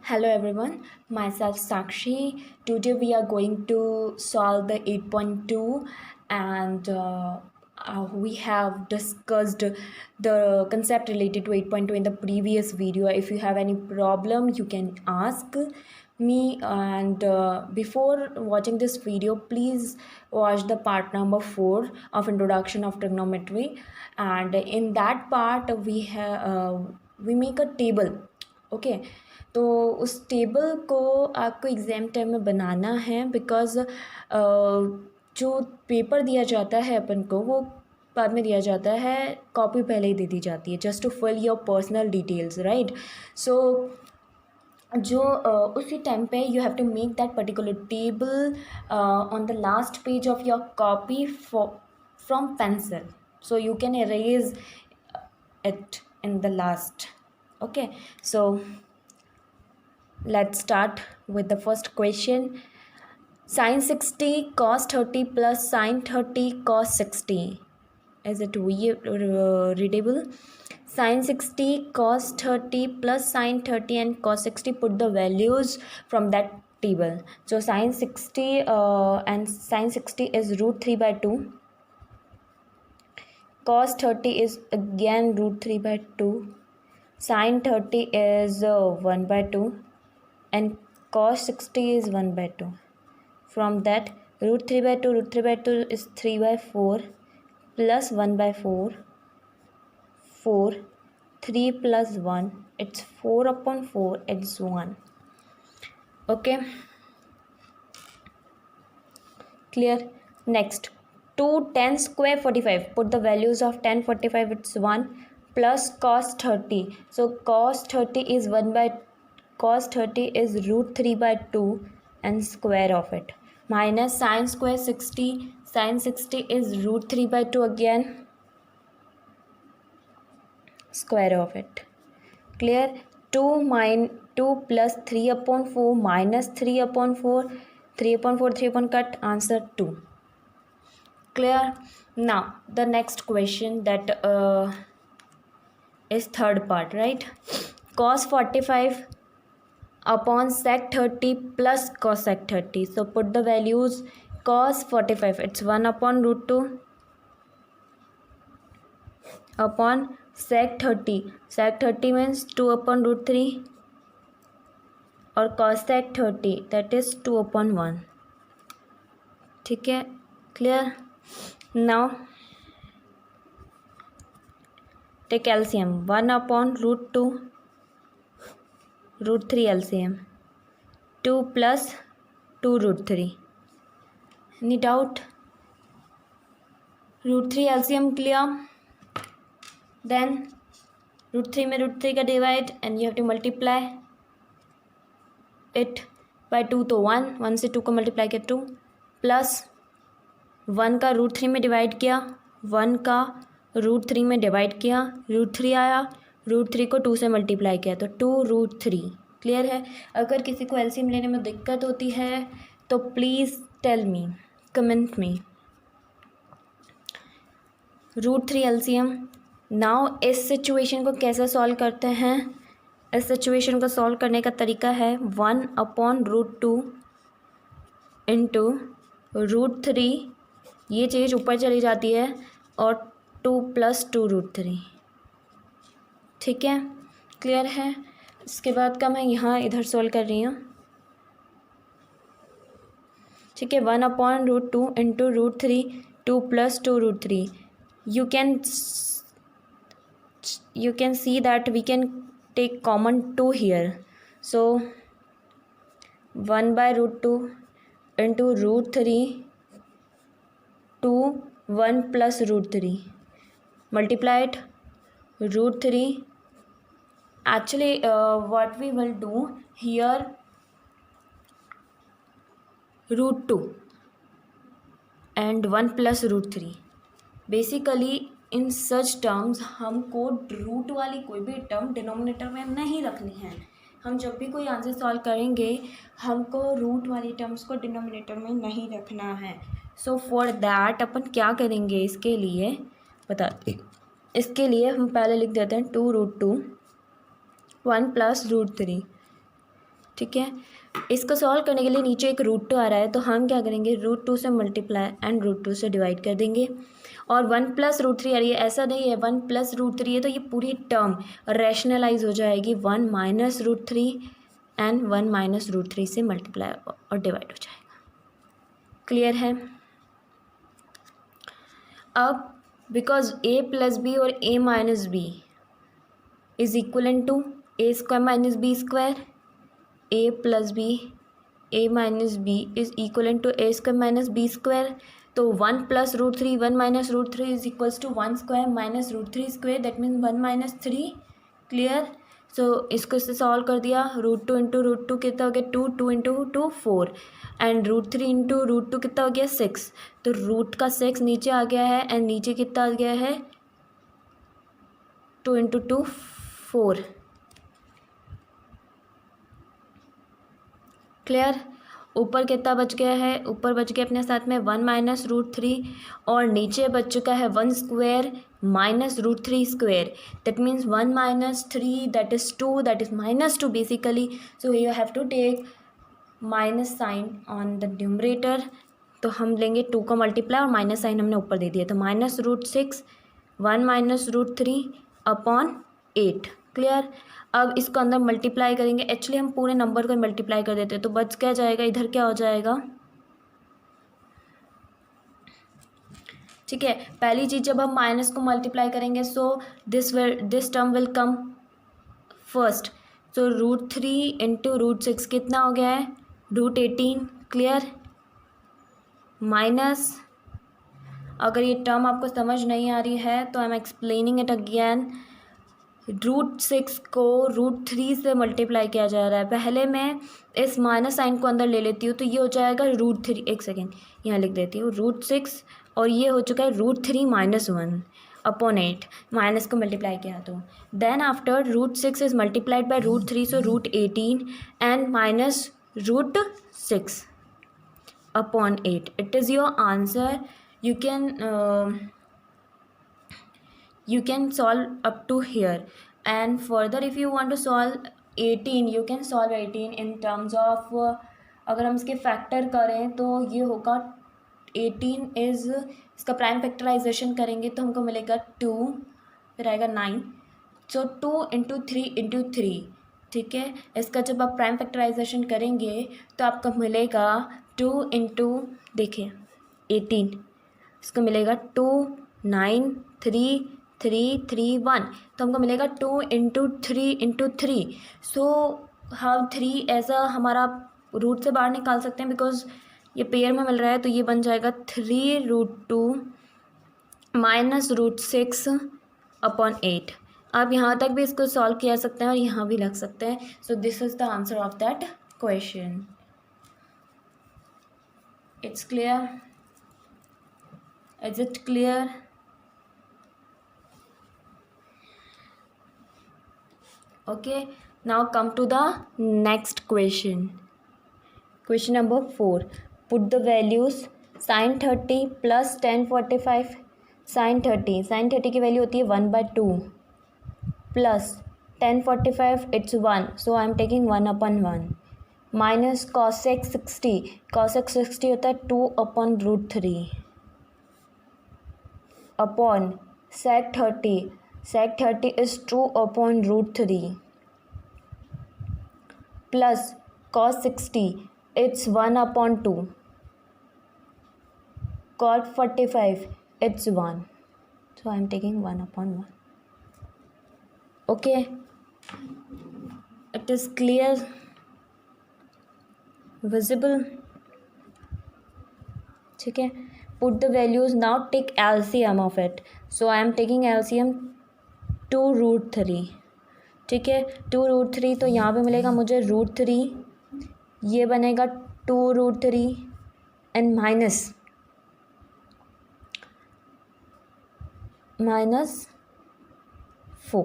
Hello everyone, myself Sakshi. Today we are going to solve the 8.2 and we have discussed the concept related to 8.2 in the previous video. If you have any problem, you can ask me and before watching this video, please watch the part number 4 of introduction of trigonometry, and in that part we make a table. Okay तो उस table को आपको exam time में बनाना है because जो paper दिया जाता है अपन को वो बाद में दिया जाता है, कॉपी पहले ही दे दी जाती है just to fill your personal details, right. So जो उसी टाइम पे you have to make that particular table on the last page of your copy from pencil, so you can erase it in the last. Okay, so let's start with the first question. Sin 60 cos 30 plus sin 30 cos 60, is it readable? Sin 60 cos 30 plus sin 30 and cos 60, put the values from that table. So sin 60 and sin 60 is root 3 by 2. Cos 30 is again root 3 by 2. Sin 30 is 1 by 2 and cos 60 is 1 by 2. From that, root 3 by 2, root 3 by 2 is 3 by 4 plus 1 by 4, 4, 3 plus 1, it's 4 upon 4, it's 1. Okay, clear? Next, 2 10 square 45, put the values of 10 45, it's 1 plus cos 30. So cos 30 is 1 by cos 30 is root 3 by 2 and square of it, minus sin square 60. Sin 60 is root 3 by 2 again, square of it. Clear? 2 plus 3 upon 4 minus 3 upon 4, 3 upon 4, 3 upon cut, answer 2. Clear? Now the next question, that is third part, right? Cos 45 upon sec 30 plus cos sec 30. So put the values. Cos 45, it's 1 upon root 2 upon sec 30. Sec 30 means 2 upon root 3, और cos sec 30, that is 2 upon 1. ठीक है, clear? Now take LCM. 1 upon root 2, root 3 LCM, 2 plus 2 root 3. Any doubt? root 3 LCM clear? Then root 3 में root 3 का divide and you have to multiply it by 2, तो 1, 1 से 2 को multiply किया 2, plus 1 का root 3 में divide किया, 1 का root 3 में divide किया, root 3 आया, root 3 को 2 से multiply किया तो 2 root 3. क्लियर है? अगर किसी को LCM लेने में दिक्कत होती है तो प्लीज़ टेल मी, कमेंट में. root 3 LCM. नाउ इस सिचुएशन को कैसे सॉल्व करते हैं? इस सिचुएशन को सॉल्व करने का तरीका है 1 अपॉन रूट 2 इंटू रूट 3, ये चीज़ ऊपर चली जाती है, और 2 प्लस 2 रूट 3. ठीक है, क्लियर है? इसके बाद का मैं यहाँ इधर सॉल्व कर रही हूँ. ठीक है, 1 upon root 2 into root 3, 2 plus 2 root 3. You can see that we can take common 2 here. So 1 by root 2 into root 3, 2, 1 plus root 3. Multiply it, root 3. Actually, what we will do here, root 2 and 1 plus root 3. Basically in such terms हमको root वाली कोई भी term denominator में नहीं रखनी है. हम जब भी कोई आंसर सॉल्व करेंगे हमको रूट वाली टर्म्स को डिनोमिनेटर में नहीं रखना है. सो फॉर दैट अपन क्या करेंगे, इसके लिए बताते. इसके लिए हम पहले लिख देते हैं 2 रूट 2 1 प्लस रूट 3. ठीक है। इसको सॉल्व करने के लिए नीचे एक √2 आ रहा है, तो हम क्या करेंगे, √2 से मल्टीप्लाई एंड √2 से डिवाइड कर देंगे। और 1 + √3 आ रही है, ऐसा नहीं है 1 + √3 है तो ये पूरी टर्म रैशनलाइज हो जाएगी, 1 - √3 एंड 1 - √3 से मल्टीप्लाई और डिवाइड हो जाएगा। क्लियर है। अब बिकॉज a + b और a - b is equal to a² - b², a + b a - b is equal to a² - b²। तो 1 + √3 1 - √3 is equals to 1² - √3², that means 1 - 3। Clear. So इसको से सॉल्व कर दिया, √2 × √2 कितना हो गया 2, 2 × 2 4 एंड √3 × √2 कितना हो गया 6। तो रूट का 6 नीचे आ गया है एंड नीचे कितना आ गया है 2 × 2 4। क्लियर। ऊपर कितना बच गया है, ऊपर बच गया अपने साथ में 1 - √3 और नीचे बच चुका है 1² - √3², that means 1 - 3 that is 2, that is -2 basically. So you have to take minus sign on the numerator. तो हम लेंगे 2 का मल्टीप्लाई और माइनस साइन हमने ऊपर दे दिया, तो -√6 1 - √3 अपॉन 8। क्लियर। अब इसको अंदर मल्टीप्लाई करेंगे, एक्चुअली हम पूरे नंबर को मल्टीप्लाई कर देते हैं, तो बच क्या जाएगा, इधर क्या हो जाएगा। ठीक है, पहली चीज़ जब हम माइनस को मल्टीप्लाई करेंगे so this term will come first. सो √3 × √6 कितना हो गया है √18। क्लियर। माइनस, अगर ये टर्म आपको समझ नहीं आ रही है तो आई एम एक्सप्लेनिंग इट अगेन। √6 को √3 से मल्टीप्लाई किया जा रहा है। पहले मैं इस माइनस साइन को अंदर ले लेती हूँ, तो ये हो जाएगा √3, एक सेकेंड यहाँ लिख देती हूँ, √6 और ये हो चुका है √3 - 1 अपॉन 8, माइनस को मल्टीप्लाई किया तो then after √6 is multiplied by √3, so √18 and minus √6 upon 8. It is your answer. You can solve up to here, and further if you want to solve 18, you can solve 18 in terms of अगर हम इसके factor करें तो ये होगा 18 is, इसका prime factorisation करेंगे तो हमको मिलेगा 2, फिर आएगा 9, सो 2 × 3 × 3। ठीक है, इसका जब आप प्राइम फैक्टराइजेशन करेंगे तो आपको मिलेगा 2 × देखिए 18, इसको मिलेगा 2 9 3 3 3 1, तो हमको मिलेगा 2 × 3 × 3। सो हम 3 ऐसा हमारा रूट से बाहर निकाल सकते हैं, बिकॉज ये पेयर में मिल रहा है, तो ये बन जाएगा 3√2 - √6 अपॉन 8। आप यहाँ तक भी इसको सॉल्व किया सकते हैं और यहाँ भी लग सकते हैं। So this is the answer of that question. It's clear? Is it clear? Okay, now come to the next question. Question number 4. Put the values sin 30 plus tan 45. sin 30 की वैल्यू होती है 1/2 plus tan 45 it's 1, so I am taking 1/1 minus cosec 60 होता है 2/√3 upon sec 30 is 2/√3 plus cos 60 it's 1/2 cot 45 it's 1, so I am taking 1/1. Okay, it is clear, visible. ठीक है, put the values, now take LCM of it, so I am taking LCM 2√3. ठीक है, 2√3 तो यहाँ पे मिलेगा मुझे √3, ये बनेगा 2√3 एंड माइनस 4.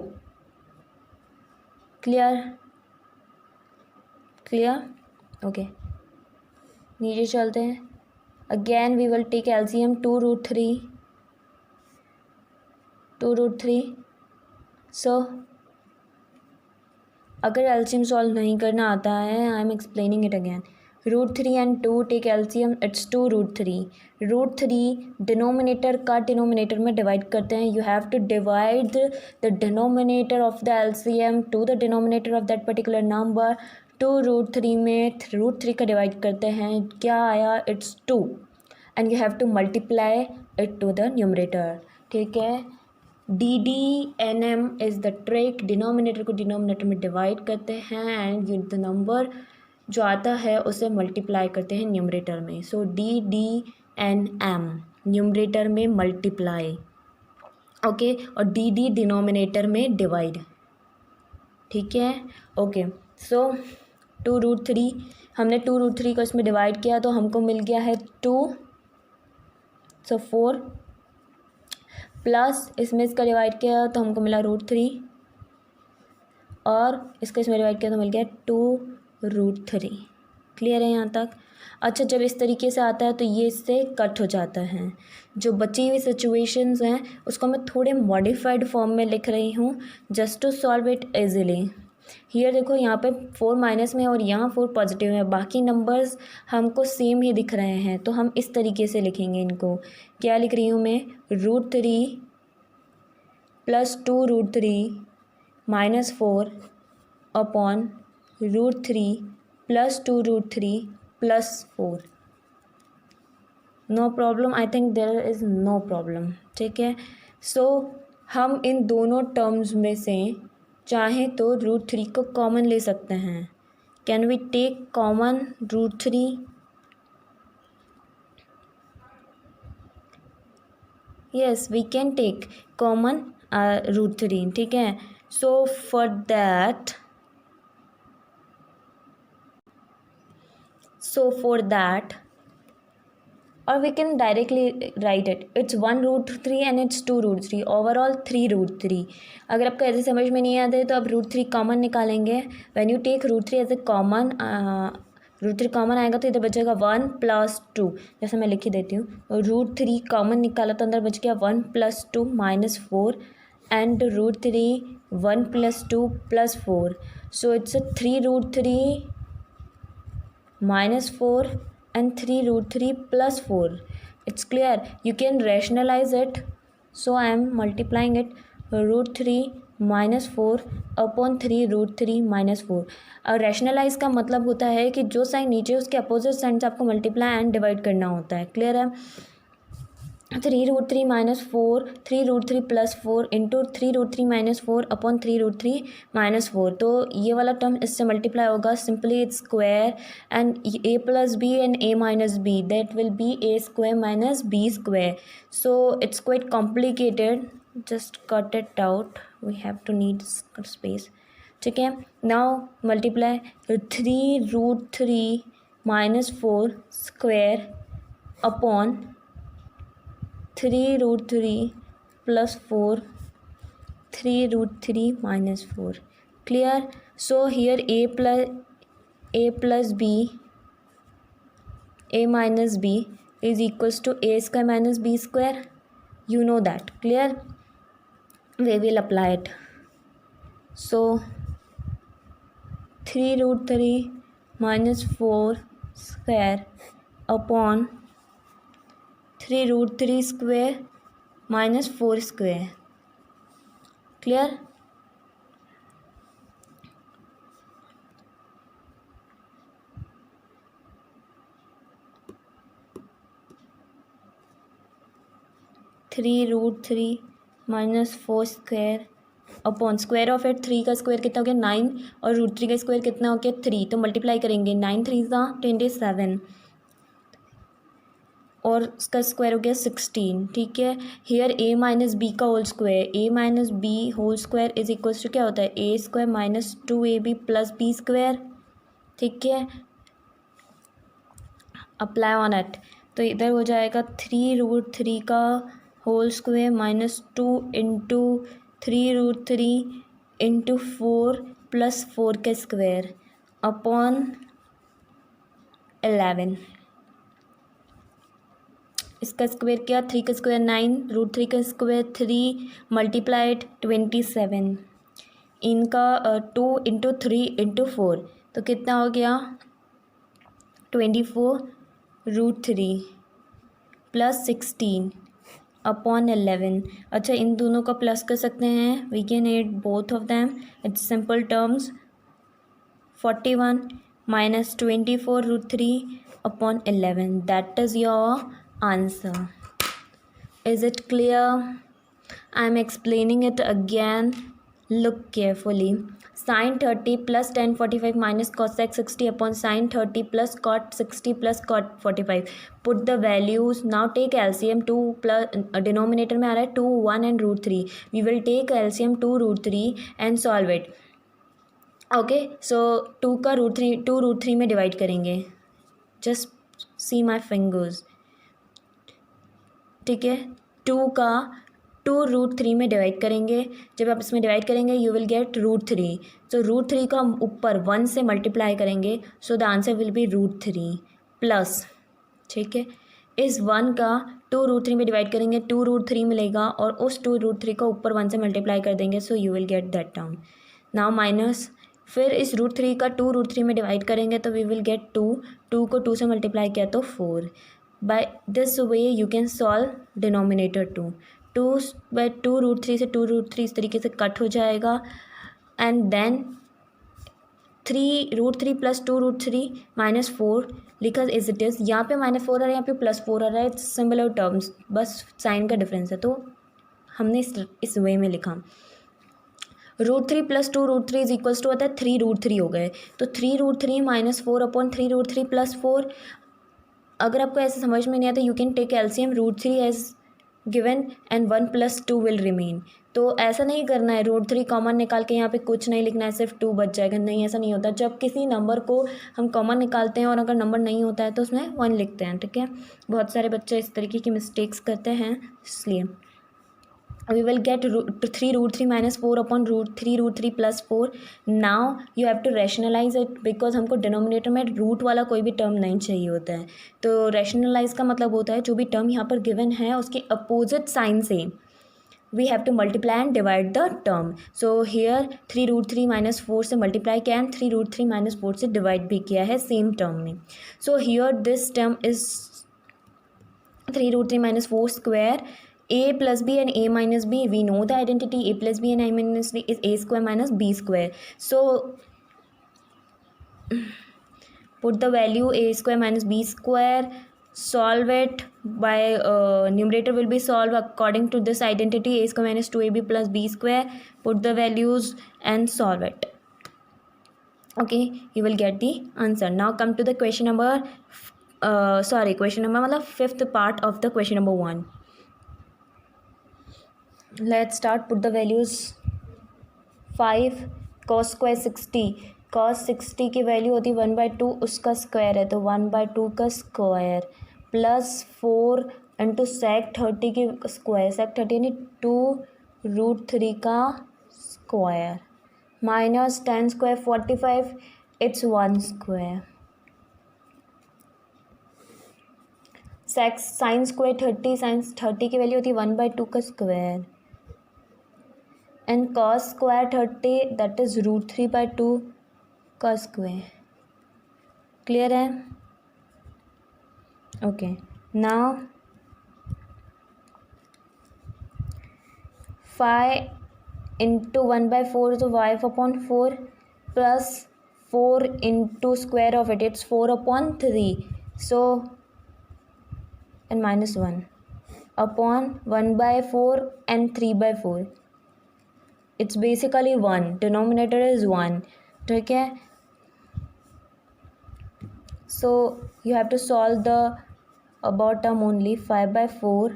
क्लियर। ओके, नीचे चलते हैं। Again we will take LCM 2√3, so अगर एलसीएम सॉल्व नहीं करना आता है, I am explaining it again, √3 and 2 take LCM, it's 2√3. √3 denominator का डिनोमिनेटर में डिवाइड करते हैं. You have to divide the denominator of the LCM to the denominator of that particular number. 2√3 में √3 का डिवाइड करते हैं, क्या आया, it's 2, and you have to multiply it to the numerator. ठीक है, DDNM is the trick. Denominator को denominator में डिवाइड करते हैं एंड द नंबर जो आता है उसे मल्टीप्लाई करते हैं न्यूमरेटर में. सो DDNM न्यूमरेटर में मल्टीप्लाई, ओके, और DD डिनोमिनेटर में डिवाइड. ठीक है, ओके. सो 2√3, हमने 2√3 को इसमें डिवाइड किया तो हमको मिल गया है 2, सो 4, प्लस इसमें इसका डिवाइड किया तो हमको मिला √3, और इसका इसमें डिवाइड किया तो मिल गया 2√3. क्लियर है यहाँ तक? अच्छा, जब इस तरीके से आता है तो ये इससे कट हो जाता है. जो बची हुई सिचुएशंस हैं उसको मैं थोड़े मॉडिफाइड फॉर्म में लिख रही हूँ just to solve it easily. Here देखो, यहाँ पे 4 माइनस में और यहाँ 4 पॉजिटिव है, बाकी नंबर्स हमको सेम ही दिख रहे हैं, तो हम इस तरीके से लिखेंगे इनको. क्या लिख रही हूँ मैं, √3 plus 2√3 minus 4 upon √3 plus 2√3 plus 4. No problem, I think there is no problem. ठीक है, सो हम इन दोनों टर्म्स में से चाहें तो √3 को कॉमन ले सकते हैं. Can we take common √3? Yes, we can take common √3. ठीक है, so for that or we can directly write it, it's 1√3 and it's 2√3, overall 3√3. अगर आपको ऐसे समझ में नहीं आता है तो आप √3 कॉमन निकालेंगे. When you take √3 as a common, √3 common आएगा तो इधर बचेगा 1 + 2. जैसे मैं लिख ही देती हूँ, √3 कॉमन निकाला तो अंदर बच गया 1 + 2 -4, and √3 1 + 2 + 4, so it's 3√3 -4 and 3√3 + 4. It's clear, you can rationalize it, so I am multiplying it, √3 -4 upon 3√3 -4. और रैशनलाइज का मतलब होता है कि जो साइन नीचे उसके अपोजिट साइन से आपको मल्टीप्लाई एंड डिवाइड करना होता है. क्लियर है? 3√3 -4, 3√3 + 4 इंटू 3√3 -4 अपॉन 3√3 -4. तो ये वाला टर्म इससे मल्टीप्लाई होगा, simply it's square, and a + b and a - b, that will be a² - b². So it's quite complicated, just cut it out, we have to need space. ठीक है, now multiply 3√3 -4 square upon 3√3 + 4, 3√3 -4. Clear? So here a plus b, a minus b is equals to a² - b². You know that. Clear? We will apply it. So 3√3 -4 square upon 3√3 square -4 square. Clear? (3√3 -4 square upon square of it, 3 का square कितना हो गया 9, और √3 का square कितना हो गया 3, तो मल्टीप्लाई करेंगे 9 3 27, और उसका स्क्वायर हो गया 16. ठीक है, हेयर a - b का whole square, a - b whole square is equals to क्या होता है, a² - 2ab + b². ठीक है, अप्लाई ऑन इट, तो इधर हो जाएगा 3√3 का होल स्क्वायर -2 इंटू 3√3 इंटू 4 + 4 का स्क्वायर अपॉन 11. इसका स्क्वायर क्या, 3 का स्क्वायर 9, √3 का स्क्वायर 3, मल्टीप्लाइड 27. इनका 2 × 3 × 4 तो कितना हो गया 24√3 प्लस 16/11। अच्छा, इन दोनों का प्लस कर सकते हैं, we can add both of them, it's simple terms 41 minus 24√3/11, that is your answer. Is it clear? I am explaining it again. Look carefully. Sin 30 plus tan 45 minus cosec 60 upon sin 30 plus cot 60 plus cot 45. Put the values. Now take LCM 2 plus denominator में आ रहा है 2, 1 and √3. We will take LCM 2√3 and solve it. Okay, सो 2 में divide करेंगे, just see my fingers, ठीक है। 2 में divide करेंगे, जब आप इसमें डिवाइड करेंगे यू विल गेट √3, सो √3 का ऊपर 1 से मल्टीप्लाई करेंगे, so the answer will be √3 plus, ठीक है। इस 1 का 2 √3 में डिवाइड करेंगे, 2 √3 मिलेगा और उस 2 √3 का ऊपर 1 से मल्टीप्लाई कर देंगे, so you will get that term. Now minus, फिर इस √3 का 2 √3 में डिवाइड करेंगे तो वी विल गेट 2 को 2 से मल्टीप्लाई किया तो 4। By this way you can solve denominator 2 √3 से 2 √3 इस तरीके से कट हो जाएगा, एंड देन 3 √3 प्लस 2 √3 -4 लिखा इज इट इज़, यहाँ पे -4 आ रहा है, यहाँ पे +4 आ रहा है, इट्स सिमिलर टर्म्स, बस साइन का डिफरेंस है, तो हमने इस वे में लिखा। √3 प्लस 2 √3 इज इक्वल्स टू होता है 3 √3 हो गए, तो 3 √3 -4/3 √3 +4। अगर आपको ऐसे समझ में नहीं आता you can take LCM √3 as given and 1 + 2 will remain. तो ऐसा नहीं करना है √3 कॉमन निकाल के यहाँ पे कुछ नहीं लिखना है, सिर्फ 2 बच जाएगा, नहीं ऐसा नहीं होता। जब किसी नंबर को हम कॉमन निकालते हैं और अगर नंबर नहीं होता है तो उसमें 1 लिखते हैं, ठीक है। बहुत सारे बच्चे इस तरीके की मिस्टेक्स करते हैं, इसलिए we will get 3 √3 -4/3 √3 +4. now you have to rationalize it because हमको डिनोमिनेटर में रूट वाला कोई भी टर्म नहीं चाहिए होता है। तो रैशनलाइज का मतलब होता है जो भी टर्म यहाँ पर गिवन है उसके अपोजिट साइन से we have to multiply and divide the term. So here 3 √3 -4 से मल्टीप्लाई किया एंड 3 √3 -4 से डिवाइड भी किया है सेम टर्म में। So here this term is 3 √3 -4 square a plus b and a minus b. We know the identity a plus b and a minus b is a square minus b square. So put the value a square minus b square, solve it by numerator will be solved according to this identity a square minus 2ab plus b square. Put the values and solve it. Okay, you will get the answer. Now come to the question number मतलब fifth part of the question number 1. Let's start. Put the values. 5 cos square 60, cos 60 की value होती है 1/2, उसका square है तो 1/2 का square plus 4 into sec 30 की square, sec 30 यानी 2 √3 का square minus 10 square 45, it's 1 square, sine square 30, sine 30 की वैल्यू होती है 1/2 का square and cos square 30 that is √3/2 का स्क्वायर। क्लियर है? ओके, नाउ 5 इंटू 1/4 तो 5/4 plus 4 into square of it, it's 4/3, so and -1 upon 1/4 and 3/4, it's basically 1, denominator is 1, ठीक है। so you have to solve the above term only, 5/4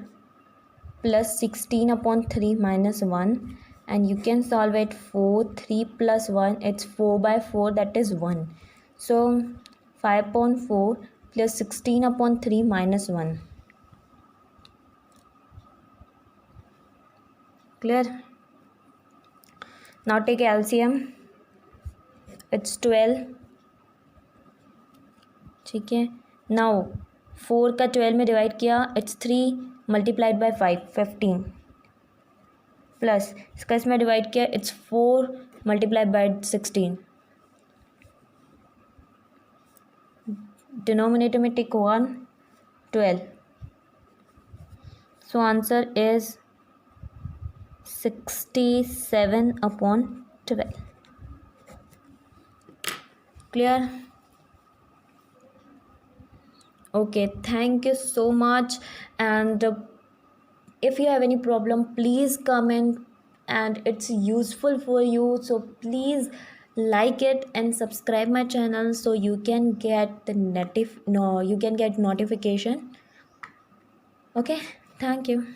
plus 16/3 -1, and you can solve it 4, 3 plus 1, it's 4/4, that is 1, so 5/4 plus 16/3 -1. Clear? Now take LCM, it's 12, ठीक है। now 4 का 12 में divide किया, it's 3 multiplied by 5, 15, plus इसका इसमें divide किया, it's 4 multiply by 16. Denominator में take 1, 12. So answer is 67 upon 12. Clear? Okay, thank you so much. And if you have any problem, please comment, and it's useful for you, so please like it and subscribe my channel so you can get the you can get notification. Okay, thank you.